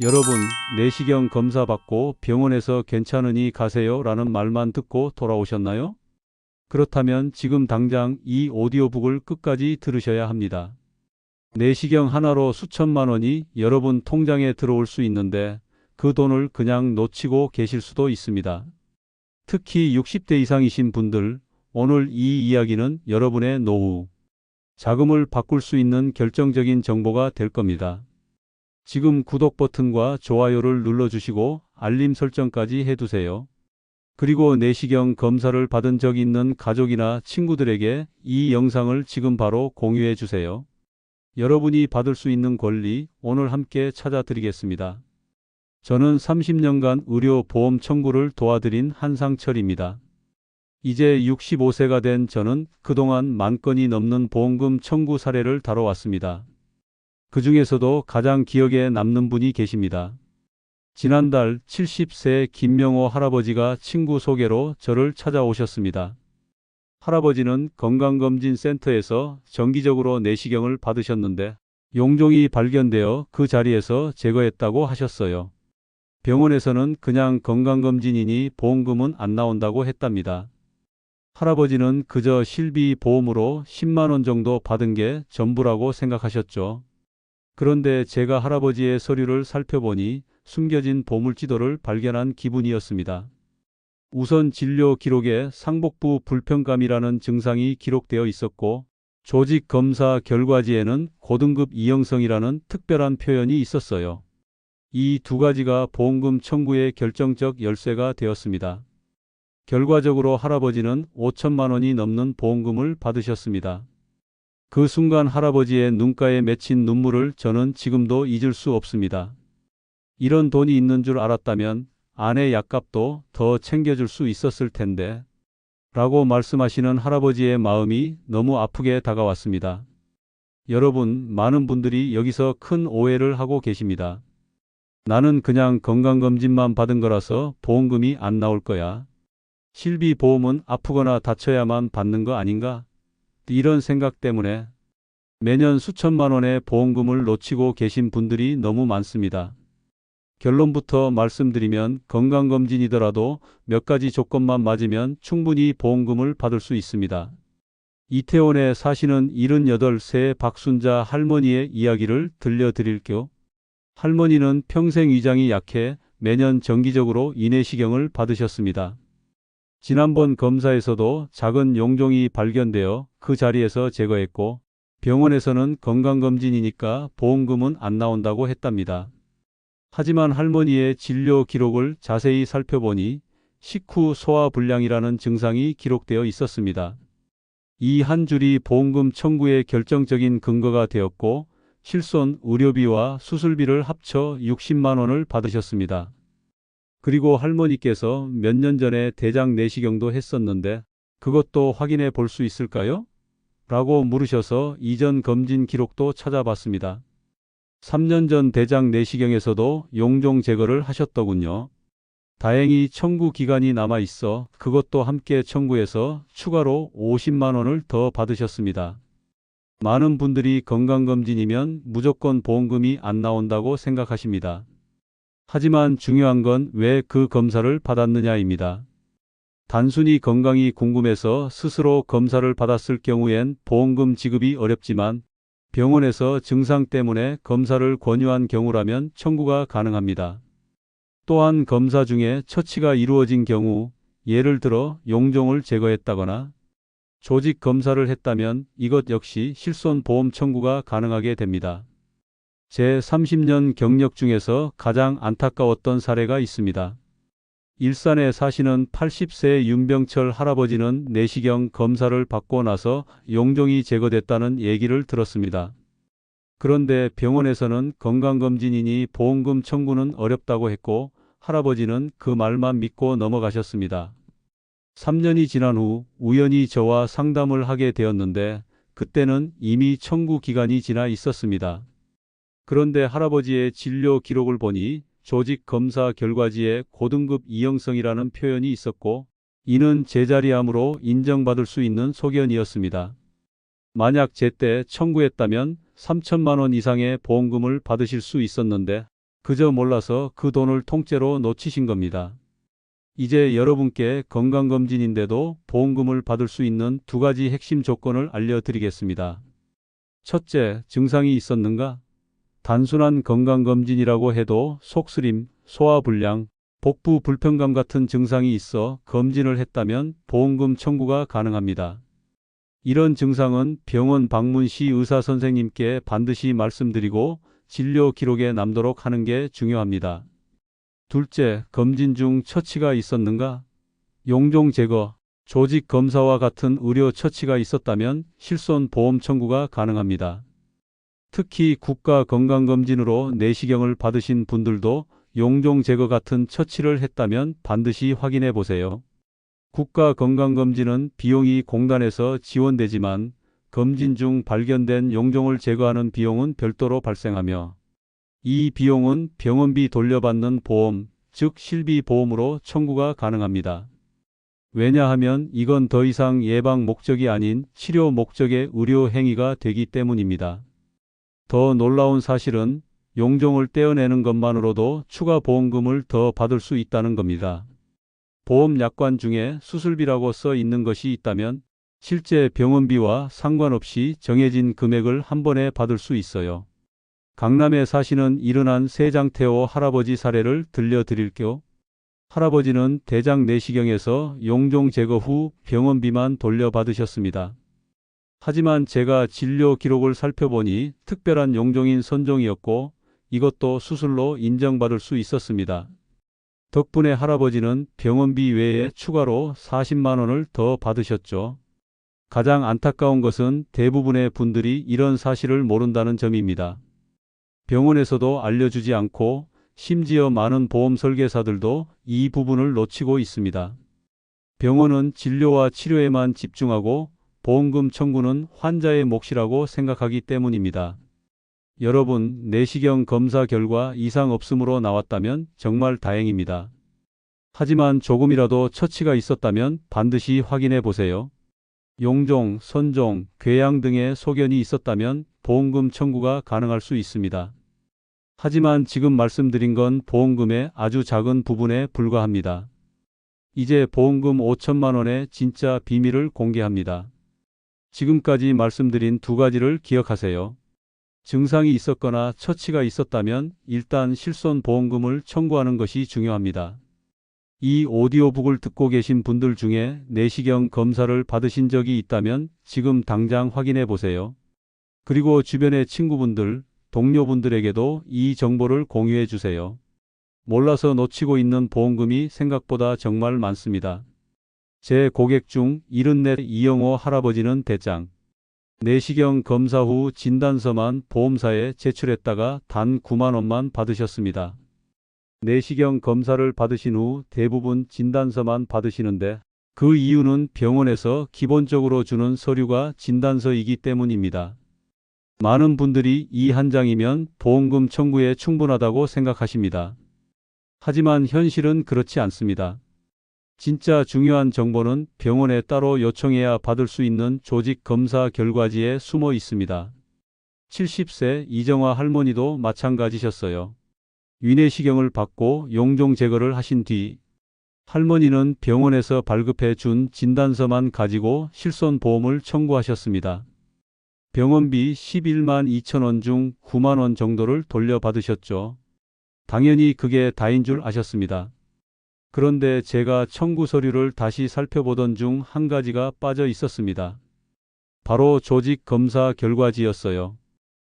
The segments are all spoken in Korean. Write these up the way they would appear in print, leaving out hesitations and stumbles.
여러분, 내시경 검사 받고 병원에서 괜찮으니 가세요 라는 말만 듣고 돌아오셨나요? 그렇다면 지금 당장 이 오디오북을 끝까지 들으셔야 합니다. 내시경 하나로 수천만 원이 여러분 통장에 들어올 수 있는데 그 돈을 그냥 놓치고 계실 수도 있습니다. 특히 60대 이상이신 분들, 오늘 이 이야기는 여러분의 노후, 자금을 바꿀 수 있는 결정적인 정보가 될 겁니다. 지금 구독 버튼과 좋아요를 눌러주시고 알림 설정까지 해두세요. 그리고 내시경 검사를 받은 적 있는 가족이나 친구들에게 이 영상을 지금 바로 공유해 주세요. 여러분이 받을 수 있는 권리 오늘 함께 찾아드리겠습니다. 저는 30년간 의료 보험 청구를 도와드린 한상철입니다. 이제 65세가 된 저는 그동안 만 건이 넘는 보험금 청구 사례를 다뤄왔습니다. 그 중에서도 가장 기억에 남는 분이 계십니다. 지난달 70세 김명호 할아버지가 친구 소개로 저를 찾아오셨습니다. 할아버지는 건강검진센터에서 정기적으로 내시경을 받으셨는데 용종이 발견되어 그 자리에서 제거했다고 하셨어요. 병원에서는 그냥 건강검진이니 보험금은 안 나온다고 했답니다. 할아버지는 그저 실비 보험으로 10만 원 정도 받은 게 전부라고 생각하셨죠. 그런데 제가 할아버지의 서류를 살펴보니 숨겨진 보물지도를 발견한 기분이었습니다. 우선 진료 기록에 상복부 불편감이라는 증상이 기록되어 있었고 조직 검사 결과지에는 고등급 이형성이라는 특별한 표현이 있었어요. 이 두 가지가 보험금 청구의 결정적 열쇠가 되었습니다. 결과적으로 할아버지는 5천만 원이 넘는 보험금을 받으셨습니다. 그 순간 할아버지의 눈가에 맺힌 눈물을 저는 지금도 잊을 수 없습니다. 이런 돈이 있는 줄 알았다면 아내 약값도 더 챙겨줄 수 있었을 텐데 라고 말씀하시는 할아버지의 마음이 너무 아프게 다가왔습니다. 여러분, 많은 분들이 여기서 큰 오해를 하고 계십니다. 나는 그냥 건강검진만 받은 거라서 보험금이 안 나올 거야. 실비보험은 아프거나 다쳐야만 받는 거 아닌가? 이런 생각 때문에 매년 수천만 원의 보험금을 놓치고 계신 분들이 너무 많습니다. 결론부터 말씀드리면 건강검진이더라도 몇 가지 조건만 맞으면 충분히 보험금을 받을 수 있습니다. 이태원에 사시는 78세 박순자 할머니의 이야기를 들려드릴게요. 할머니는 평생 위장이 약해 매년 정기적으로 이내시경을 받으셨습니다. 지난번 검사에서도 작은 용종이 발견되어 그 자리에서 제거했고 병원에서는 건강검진이니까 보험금은 안 나온다고 했답니다. 하지만 할머니의 진료 기록을 자세히 살펴보니 식후 소화불량이라는 증상이 기록되어 있었습니다. 이 한 줄이 보험금 청구의 결정적인 근거가 되었고 실손 의료비와 수술비를 합쳐 60만 원을 받으셨습니다. 그리고 할머니께서 몇 년 전에 대장 내시경도 했었는데 그것도 확인해 볼 수 있을까요? 라고 물으셔서 이전 검진 기록도 찾아봤습니다. 3년 전 대장 내시경에서도 용종 제거를 하셨더군요. 다행히 청구 기간이 남아 있어 그것도 함께 청구해서 추가로 50만 원을 더 받으셨습니다. 많은 분들이 건강검진이면 무조건 보험금이 안 나온다고 생각하십니다. 하지만 중요한 건 왜 그 검사를 받았느냐입니다. 단순히 건강이 궁금해서 스스로 검사를 받았을 경우엔 보험금 지급이 어렵지만 병원에서 증상 때문에 검사를 권유한 경우라면 청구가 가능합니다. 또한 검사 중에 처치가 이루어진 경우, 예를 들어 용종을 제거했다거나 조직 검사를 했다면 이것 역시 실손보험 청구가 가능하게 됩니다. 제 30년 경력 중에서 가장 안타까웠던 사례가 있습니다. 일산에 사시는 80세 윤병철 할아버지는 내시경 검사를 받고 나서 용종이 제거됐다는 얘기를 들었습니다. 그런데 병원에서는 건강검진이니 보험금 청구는 어렵다고 했고 할아버지는 그 말만 믿고 넘어가셨습니다. 3년이 지난 후 우연히 저와 상담을 하게 되었는데 그때는 이미 청구 기간이 지나 있었습니다. 그런데 할아버지의 진료 기록을 보니 조직 검사 결과지에 고등급 이형성이라는 표현이 있었고 이는 제자리암으로 인정받을 수 있는 소견이었습니다. 만약 제때 청구했다면 3천만 원 이상의 보험금을 받으실 수 있었는데 그저 몰라서 그 돈을 통째로 놓치신 겁니다. 이제 여러분께 건강검진인데도 보험금을 받을 수 있는 두 가지 핵심 조건을 알려드리겠습니다. 첫째, 증상이 있었는가? 단순한 건강검진이라고 해도 속쓰림, 소화불량, 복부 불편감 같은 증상이 있어 검진을 했다면 보험금 청구가 가능합니다. 이런 증상은 병원 방문 시 의사 선생님께 반드시 말씀드리고 진료 기록에 남도록 하는 게 중요합니다. 둘째, 검진 중 처치가 있었는가? 용종 제거, 조직 검사와 같은 의료 처치가 있었다면 실손 보험 청구가 가능합니다. 특히 국가건강검진으로 내시경을 받으신 분들도 용종 제거 같은 처치를 했다면 반드시 확인해 보세요. 국가건강검진은 비용이 공단에서 지원되지만 검진 중 발견된 용종을 제거하는 비용은 별도로 발생하며 이 비용은 병원비 돌려받는 보험, 즉 실비보험으로 청구가 가능합니다. 왜냐하면 이건 더 이상 예방 목적이 아닌 치료 목적의 의료 행위가 되기 때문입니다. 더 놀라운 사실은 용종을 떼어내는 것만으로도 추가 보험금을 더 받을 수 있다는 겁니다. 보험 약관 중에 수술비라고 써 있는 것이 있다면 실제 병원비와 상관없이 정해진 금액을 한 번에 받을 수 있어요. 강남에 사시는 이른한 세장태호 할아버지 사례를 들려드릴게요. 할아버지는 대장 내시경에서 용종 제거 후 병원비만 돌려받으셨습니다. 하지만 제가 진료 기록을 살펴보니 특별한 용종인 선종이었고 이것도 수술로 인정받을 수 있었습니다. 덕분에 할아버지는 병원비 외에 추가로 40만 원을 더 받으셨죠. 가장 안타까운 것은 대부분의 분들이 이런 사실을 모른다는 점입니다. 병원에서도 알려주지 않고 심지어 많은 보험 설계사들도 이 부분을 놓치고 있습니다. 병원은 진료와 치료에만 집중하고 보험금 청구는 환자의 몫이라고 생각하기 때문입니다. 여러분, 내시경 검사 결과 이상 없음으로 나왔다면 정말 다행입니다. 하지만 조금이라도 처치가 있었다면 반드시 확인해 보세요. 용종, 선종, 궤양 등의 소견이 있었다면 보험금 청구가 가능할 수 있습니다. 하지만 지금 말씀드린 건 보험금의 아주 작은 부분에 불과합니다. 이제 보험금 5천만 원의 진짜 비밀을 공개합니다. 지금까지 말씀드린 두 가지를 기억하세요. 증상이 있었거나 처치가 있었다면 일단 실손 보험금을 청구하는 것이 중요합니다. 이 오디오북을 듣고 계신 분들 중에 내시경 검사를 받으신 적이 있다면 지금 당장 확인해 보세요. 그리고 주변의 친구분들, 동료분들에게도 이 정보를 공유해 주세요. 몰라서 놓치고 있는 보험금이 생각보다 정말 많습니다. 제 고객 중 74 이영호 할아버지는 대장 내시경 검사 후 진단서만 보험사에 제출했다가 단 9만 원만 받으셨습니다. 내시경 검사를 받으신 후 대부분 진단서만 받으시는데 그 이유는 병원에서 기본적으로 주는 서류가 진단서이기 때문입니다. 많은 분들이 이 한 장이면 보험금 청구에 충분하다고 생각하십니다. 하지만 현실은 그렇지 않습니다. 진짜 중요한 정보는 병원에 따로 요청해야 받을 수 있는 조직 검사 결과지에 숨어 있습니다. 70세 이정화 할머니도 마찬가지셨어요. 위내시경을 받고 용종 제거를 하신 뒤 할머니는 병원에서 발급해 준 진단서만 가지고 실손보험을 청구하셨습니다. 병원비 11만 2천 원 중 9만 원 정도를 돌려받으셨죠. 당연히 그게 다인 줄 아셨습니다. 그런데 제가 청구 서류를 다시 살펴보던 중 한 가지가 빠져 있었습니다. 바로 조직 검사 결과지였어요.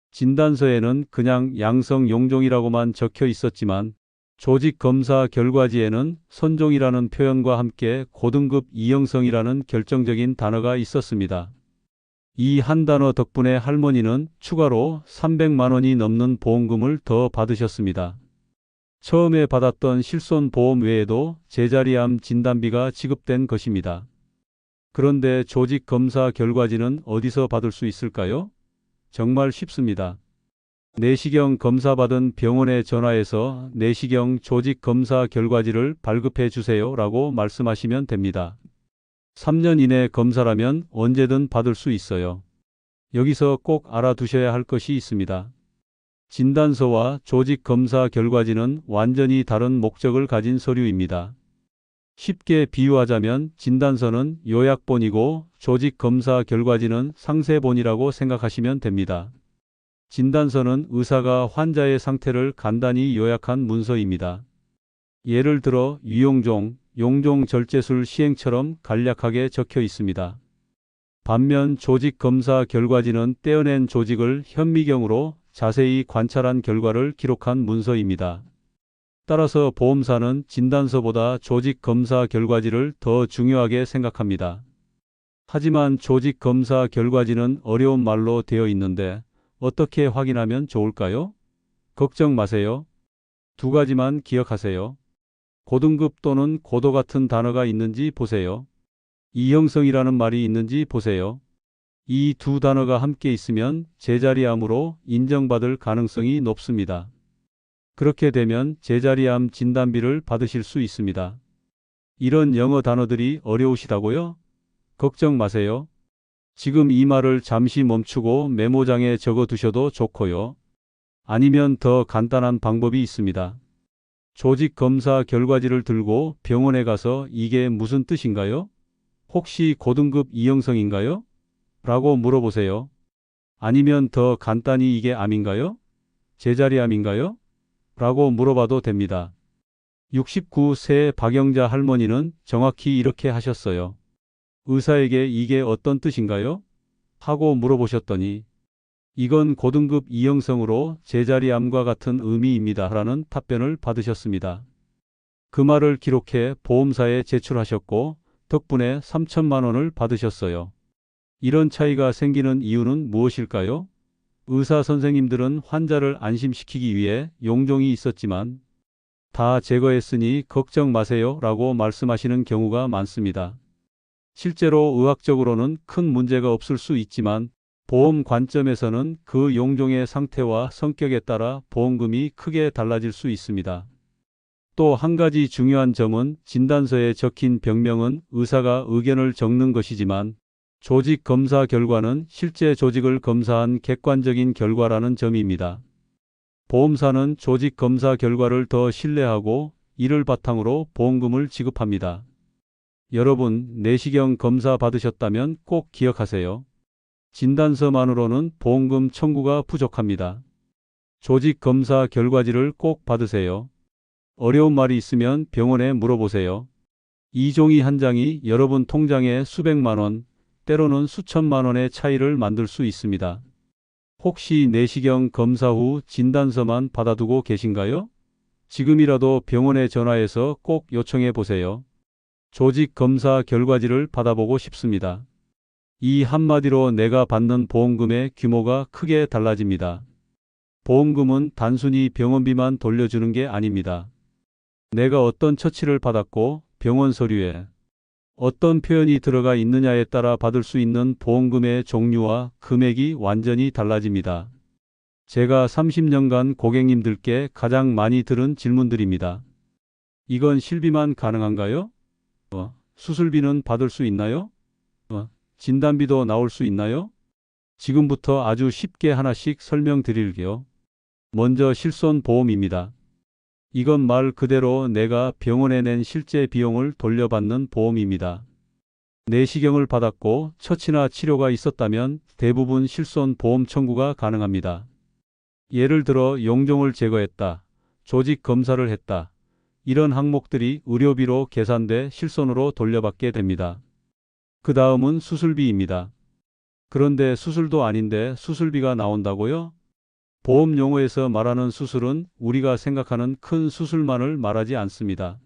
진단서에는 그냥 양성 용종이라고만 적혀 있었지만 조직 검사 결과지에는 선종이라는 표현과 함께 고등급 이형성이라는 결정적인 단어가 있었습니다. 이 한 단어 덕분에 할머니는 추가로 300만 원이 넘는 보험금을 더 받으셨습니다. 처음에 받았던 실손보험 외에도 제자리암 진단비가 지급된 것입니다. 그런데 조직 검사 결과지는 어디서 받을 수 있을까요? 정말 쉽습니다. 내시경 검사 받은 병원에 전화해서 내시경 조직 검사 결과지를 발급해 주세요 라고 말씀하시면 됩니다. 3년 이내 검사라면 언제든 받을 수 있어요. 여기서 꼭 알아두셔야 할 것이 있습니다. 진단서와 조직 검사 결과지는 완전히 다른 목적을 가진 서류입니다. 쉽게 비유하자면 진단서는 요약본이고 조직 검사 결과지는 상세본이라고 생각하시면 됩니다. 진단서는 의사가 환자의 상태를 간단히 요약한 문서입니다. 예를 들어 유용종, 용종 절제술 시행처럼 간략하게 적혀 있습니다. 반면 조직 검사 결과지는 떼어낸 조직을 현미경으로 자세히 관찰한 결과를 기록한 문서입니다. 따라서 보험사는 진단서보다 조직 검사 결과지를 더 중요하게 생각합니다. 하지만 조직 검사 결과지는 어려운 말로 되어 있는데 어떻게 확인하면 좋을까요? 걱정 마세요. 두 가지만 기억하세요. 고등급 또는 고도 같은 단어가 있는지 보세요. 이형성이라는 말이 있는지 보세요. 이 두 단어가 함께 있으면 제자리암으로 인정받을 가능성이 높습니다. 그렇게 되면 제자리암 진단비를 받으실 수 있습니다. 이런 영어 단어들이 어려우시다고요? 걱정 마세요. 지금 이 말을 잠시 멈추고 메모장에 적어 두셔도 좋고요. 아니면 더 간단한 방법이 있습니다. 조직 검사 결과지를 들고 병원에 가서 이게 무슨 뜻인가요? 혹시 고등급 이형성인가요? 라고 물어보세요. 아니면 더 간단히 이게 암인가요? 제자리암인가요? 라고 물어봐도 됩니다. 69세 박영자 할머니는 정확히 이렇게 하셨어요. 의사에게 이게 어떤 뜻인가요? 하고 물어보셨더니 이건 고등급 이형성으로 제자리암과 같은 의미입니다. 라는 답변을 받으셨습니다. 그 말을 기록해 보험사에 제출하셨고 덕분에 3천만 원을 받으셨어요. 이런 차이가 생기는 이유는 무엇일까요? 의사 선생님들은 환자를 안심시키기 위해 용종이 있었지만 다 제거했으니 걱정 마세요 라고 말씀하시는 경우가 많습니다. 실제로 의학적으로는 큰 문제가 없을 수 있지만 보험 관점에서는 그 용종의 상태와 성격에 따라 보험금이 크게 달라질 수 있습니다. 또 한 가지 중요한 점은 진단서에 적힌 병명은 의사가 의견을 적는 것이지만 조직 검사 결과는 실제 조직을 검사한 객관적인 결과라는 점입니다. 보험사는 조직 검사 결과를 더 신뢰하고 이를 바탕으로 보험금을 지급합니다. 여러분, 내시경 검사 받으셨다면 꼭 기억하세요. 진단서만으로는 보험금 청구가 부족합니다. 조직 검사 결과지를 꼭 받으세요. 어려운 말이 있으면 병원에 물어보세요. 이 종이 한 장이 여러분 통장에 수백만 원, 때로는 수천만 원의 차이를 만들 수 있습니다. 혹시 내시경 검사 후 진단서만 받아두고 계신가요? 지금이라도 병원에 전화해서 꼭 요청해 보세요. 조직 검사 결과지를 받아보고 싶습니다. 이 한마디로 내가 받는 보험금의 규모가 크게 달라집니다. 보험금은 단순히 병원비만 돌려주는 게 아닙니다. 내가 어떤 처치를 받았고 병원 서류에 어떤 표현이 들어가 있느냐에 따라 받을 수 있는 보험금의 종류와 금액이 완전히 달라집니다. 제가 30년간 고객님들께 가장 많이 들은 질문들입니다. 이건 실비만 가능한가요? 수술비는 받을 수 있나요? 진단비도 나올 수 있나요? 지금부터 아주 쉽게 하나씩 설명드릴게요. 먼저 실손보험입니다. 이건 말 그대로 내가 병원에 낸 실제 비용을 돌려받는 보험입니다. 내시경을 받았고 처치나 치료가 있었다면 대부분 실손보험 청구가 가능합니다. 예를 들어 용종을 제거했다, 조직 검사를 했다. 이런 항목들이 의료비로 계산돼 실손으로 돌려받게 됩니다. 그 다음은 수술비입니다. 그런데 수술도 아닌데 수술비가 나온다고요? 보험 용어에서 말하는 수술은 우리가 생각하는 큰 수술만을 말하지 않습니다.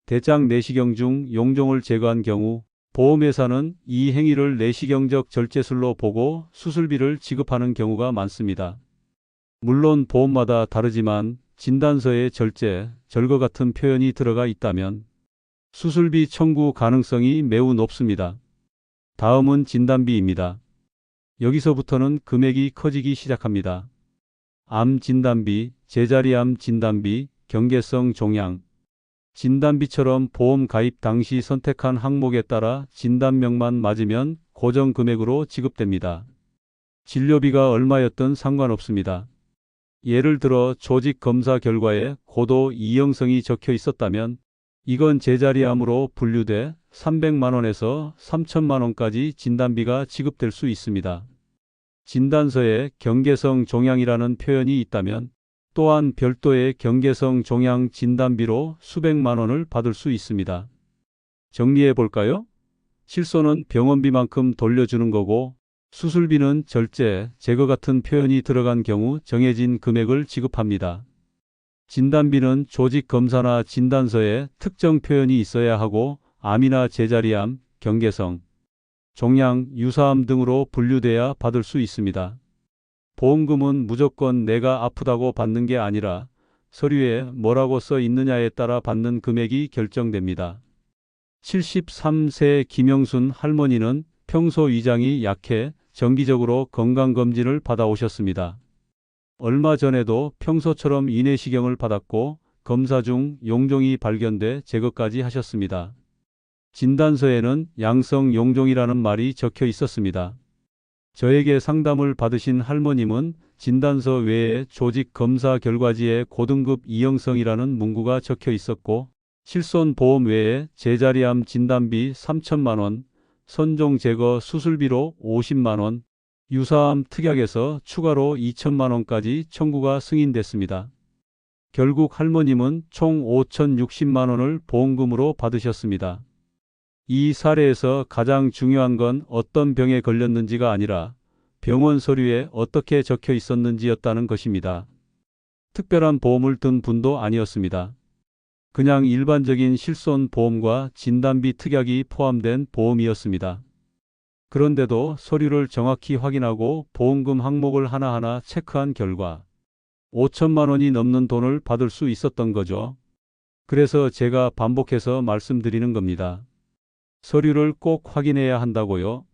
대장 내시경 중 용종을 제거한 경우 보험회사는 이 행위를 내시경적 절제술로 보고 수술비를 지급하는 경우가 많습니다. 물론 보험마다 다르지만 진단서에 절제, 절거 같은 표현이 들어가 있다면 수술비 청구 가능성이 매우 높습니다. 다음은 진단비입니다. 여기서부터는 금액이 커지기 시작합니다. 암 진단비, 제자리암 진단비, 경계성 종양. 진단비처럼 보험 가입 당시 선택한 항목에 따라 진단명만 맞으면 고정 금액으로 지급됩니다. 진료비가 얼마였든 상관없습니다. 예를 들어 조직 검사 결과에 고도 이형성이 적혀 있었다면 이건 제자리암으로 분류돼 300만 원에서 3천만 원까지 진단비가 지급될 수 있습니다. 진단서에 경계성 종양이라는 표현이 있다면 또한 별도의 경계성 종양 진단비로 수백만 원을 받을 수 있습니다. 정리해 볼까요? 실손은 병원비만큼 돌려주는 거고 수술비는 절제, 제거 같은 표현이 들어간 경우 정해진 금액을 지급합니다. 진단비는 조직 검사나 진단서에 특정 표현이 있어야 하고 암이나 제자리암, 경계성, 종양, 유사암 등으로 분류돼야 받을 수 있습니다. 보험금은 무조건 내가 아프다고 받는 게 아니라 서류에 뭐라고 써 있느냐에 따라 받는 금액이 결정됩니다. 73세 김영순 할머니는 평소 위장이 약해 정기적으로 건강검진을 받아오셨습니다. 얼마 전에도 평소처럼 위내시경을 받았고 검사 중 용종이 발견돼 제거까지 하셨습니다. 진단서에는 양성 용종이라는 말이 적혀 있었습니다. 저에게 상담을 받으신 할머님은 진단서 외에 조직 검사 결과지에 고등급 이형성이라는 문구가 적혀 있었고 실손 보험 외에 제자리암 진단비 3천만 원, 선종 제거 수술비로 50만 원, 유사암 특약에서 추가로 2천만 원까지 청구가 승인됐습니다. 결국 할머님은 총 5,060만 원을 보험금으로 받으셨습니다. 이 사례에서 가장 중요한 건 어떤 병에 걸렸는지가 아니라 병원 서류에 어떻게 적혀 있었는지였다는 것입니다. 특별한 보험을 든 분도 아니었습니다. 그냥 일반적인 실손 보험과 진단비 특약이 포함된 보험이었습니다. 그런데도 서류를 정확히 확인하고 보험금 항목을 하나하나 체크한 결과 5천만 원이 넘는 돈을 받을 수 있었던 거죠. 그래서 제가 반복해서 말씀드리는 겁니다. 서류를 꼭 확인해야 한다고요.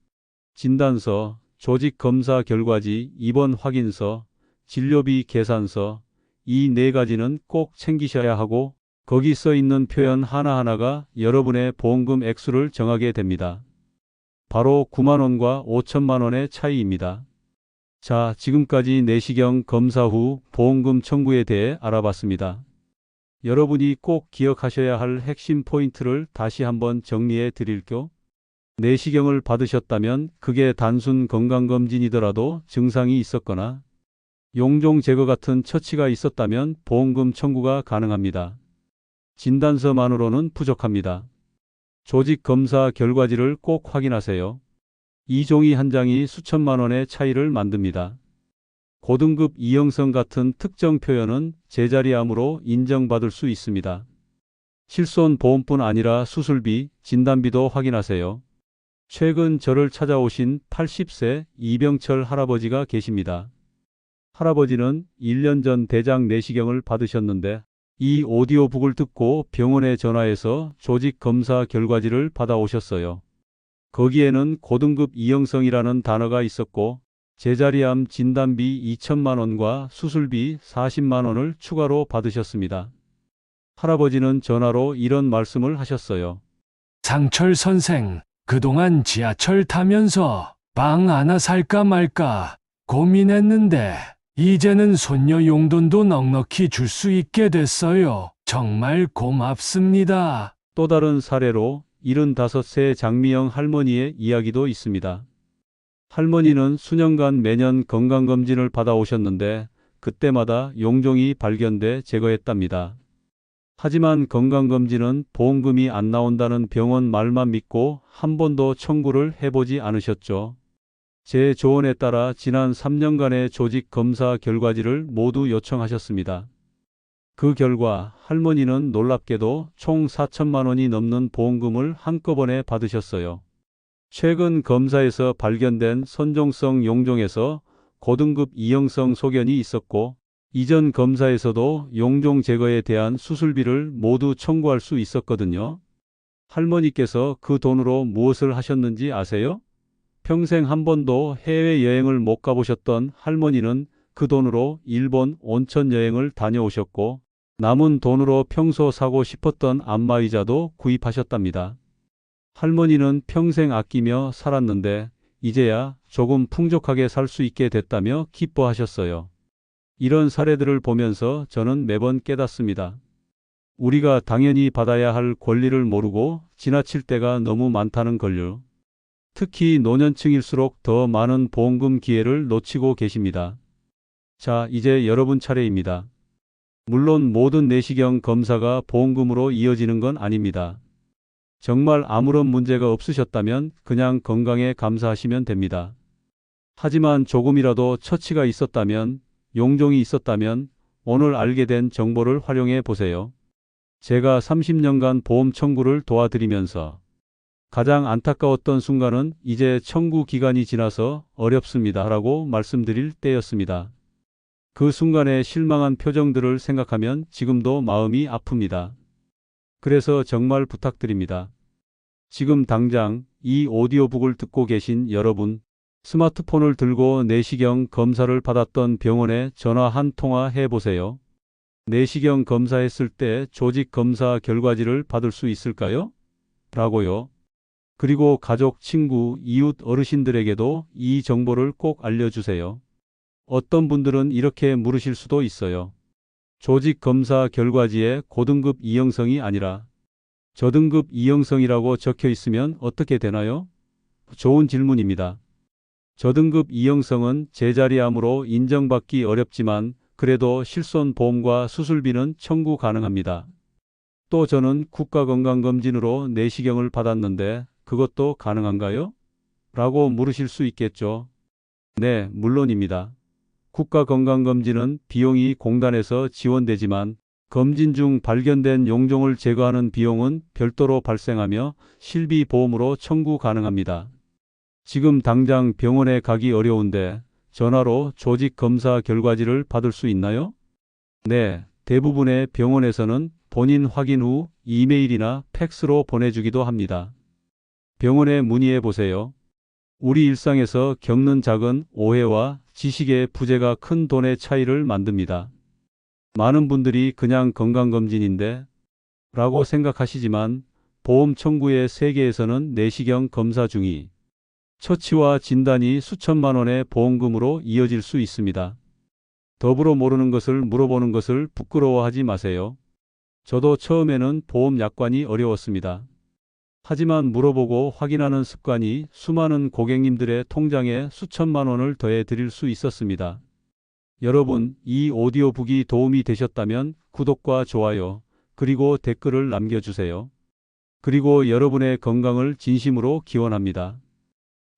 진단서, 조직 검사 결과지, 입원 확인서, 진료비 계산서, 이 네 가지는 꼭 챙기셔야 하고 거기 써 있는 표현 하나하나가 여러분의 보험금 액수를 정하게 됩니다. 바로 9만 원과 5천만 원의 차이입니다. 자, 지금까지 내시경 검사 후 보험금 청구에 대해 알아봤습니다. 여러분이 꼭 기억하셔야 할 핵심 포인트를 다시 한번 정리해 드릴게요. 내시경을 받으셨다면 그게 단순 건강검진이더라도 증상이 있었거나 용종 제거 같은 처치가 있었다면 보험금 청구가 가능합니다. 진단서만으로는 부족합니다. 조직 검사 결과지를 꼭 확인하세요. 이 종이 한 장이 수천만 원의 차이를 만듭니다. 고등급 이형성 같은 특정 표현은 제자리암으로 인정받을 수 있습니다. 실손 보험뿐 아니라 수술비, 진단비도 확인하세요. 최근 저를 찾아오신 80세 이병철 할아버지가 계십니다. 할아버지는 1년 전 대장 내시경을 받으셨는데 이 오디오북을 듣고 병원에 전화해서 조직 검사 결과지를 받아오셨어요. 거기에는 고등급 이형성이라는 단어가 있었고 제자리암 진단비 2천만 원과 수술비 40만 원을 추가로 받으셨습니다. 할아버지는 전화로 이런 말씀을 하셨어요. 상철 선생, 그동안 지하철 타면서 방 하나 살까 말까 고민했는데 이제는 손녀 용돈도 넉넉히 줄 수 있게 됐어요. 정말 고맙습니다. 또 다른 사례로 75세 장미영 할머니의 이야기도 있습니다. 할머니는 수년간 매년 건강검진을 받아오셨는데 그때마다 용종이 발견돼 제거했답니다. 하지만 건강검진은 보험금이 안 나온다는 병원 말만 믿고 한 번도 청구를 해보지 않으셨죠. 제 조언에 따라 지난 3년간의 조직 검사 결과지를 모두 요청하셨습니다. 그 결과 할머니는 놀랍게도 총 4천만 원이 넘는 보험금을 한꺼번에 받으셨어요. 최근 검사에서 발견된 선종성 용종에서 고등급 이형성 소견이 있었고 이전 검사에서도 용종 제거에 대한 수술비를 모두 청구할 수 있었거든요. 할머니께서 그 돈으로 무엇을 하셨는지 아세요? 평생 한 번도 해외여행을 못 가보셨던 할머니는 그 돈으로 일본 온천 여행을 다녀오셨고 남은 돈으로 평소 사고 싶었던 안마의자도 구입하셨답니다. 할머니는 평생 아끼며 살았는데 이제야 조금 풍족하게 살 수 있게 됐다며 기뻐하셨어요. 이런 사례들을 보면서 저는 매번 깨닫습니다. 우리가 당연히 받아야 할 권리를 모르고 지나칠 때가 너무 많다는 걸요. 특히 노년층일수록 더 많은 보험금 기회를 놓치고 계십니다. 자, 이제 여러분 차례입니다. 물론 모든 내시경 검사가 보험금으로 이어지는 건 아닙니다. 정말 아무런 문제가 없으셨다면 그냥 건강에 감사하시면 됩니다. 하지만 조금이라도 처치가 있었다면, 용종이 있었다면 오늘 알게 된 정보를 활용해 보세요. 제가 30년간 보험 청구를 도와드리면서 가장 안타까웠던 순간은 이제 청구 기간이 지나서 어렵습니다 라고 말씀드릴 때였습니다. 그 순간의 실망한 표정들을 생각하면 지금도 마음이 아픕니다. 그래서 정말 부탁드립니다. 지금 당장 이 오디오북을 듣고 계신 여러분, 스마트폰을 들고 내시경 검사를 받았던 병원에 전화 한 통화 해보세요. 내시경 검사했을 때 조직 검사 결과지를 받을 수 있을까요? 라고요. 그리고 가족, 친구, 이웃 어르신들에게도 이 정보를 꼭 알려주세요. 어떤 분들은 이렇게 물으실 수도 있어요. 조직 검사 결과지에 고등급 이형성이 아니라 저등급 이형성이라고 적혀 있으면 어떻게 되나요? 좋은 질문입니다. 저등급 이형성은 제자리암으로 인정받기 어렵지만 그래도 실손보험과 수술비는 청구 가능합니다. 또 저는 국가건강검진으로 내시경을 받았는데 그것도 가능한가요? 라고 물으실 수 있겠죠. 네, 물론입니다. 국가건강검진은 비용이 공단에서 지원되지만 검진 중 발견된 용종을 제거하는 비용은 별도로 발생하며 실비보험으로 청구 가능합니다. 지금 당장 병원에 가기 어려운데 전화로 조직 검사 결과지를 받을 수 있나요? 네, 대부분의 병원에서는 본인 확인 후 이메일이나 팩스로 보내주기도 합니다. 병원에 문의해 보세요. 우리 일상에서 겪는 작은 오해와 지식의 부재가 큰 돈의 차이를 만듭니다. 많은 분들이 그냥 건강검진인데 라고 생각하시지만 보험 청구의 세계에서는 내시경 검사 중이 처치와 진단이 수천만 원의 보험금으로 이어질 수 있습니다. 더불어 모르는 것을 물어보는 것을 부끄러워하지 마세요. 저도 처음에는 보험 약관이 어려웠습니다. 하지만 물어보고 확인하는 습관이 수많은 고객님들의 통장에 수천만 원을 더해 드릴 수 있었습니다. 여러분, 이 오디오북이 도움이 되셨다면 구독과 좋아요, 그리고 댓글을 남겨주세요. 그리고 여러분의 건강을 진심으로 기원합니다.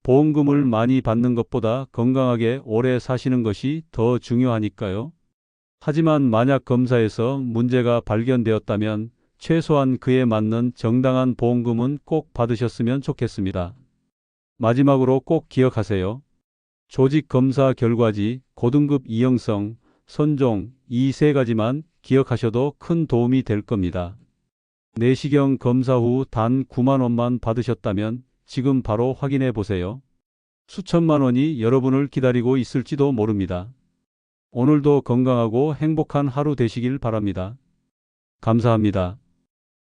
보험금을 많이 받는 것보다 건강하게 오래 사시는 것이 더 중요하니까요. 하지만 만약 검사에서 문제가 발견되었다면 최소한 그에 맞는 정당한 보험금은 꼭 받으셨으면 좋겠습니다. 마지막으로 꼭 기억하세요. 조직 검사 결과지, 고등급 이형성, 선종, 이 세 가지만 기억하셔도 큰 도움이 될 겁니다. 내시경 검사 후 단 9만 원만 받으셨다면 지금 바로 확인해 보세요. 수천만 원이 여러분을 기다리고 있을지도 모릅니다. 오늘도 건강하고 행복한 하루 되시길 바랍니다. 감사합니다.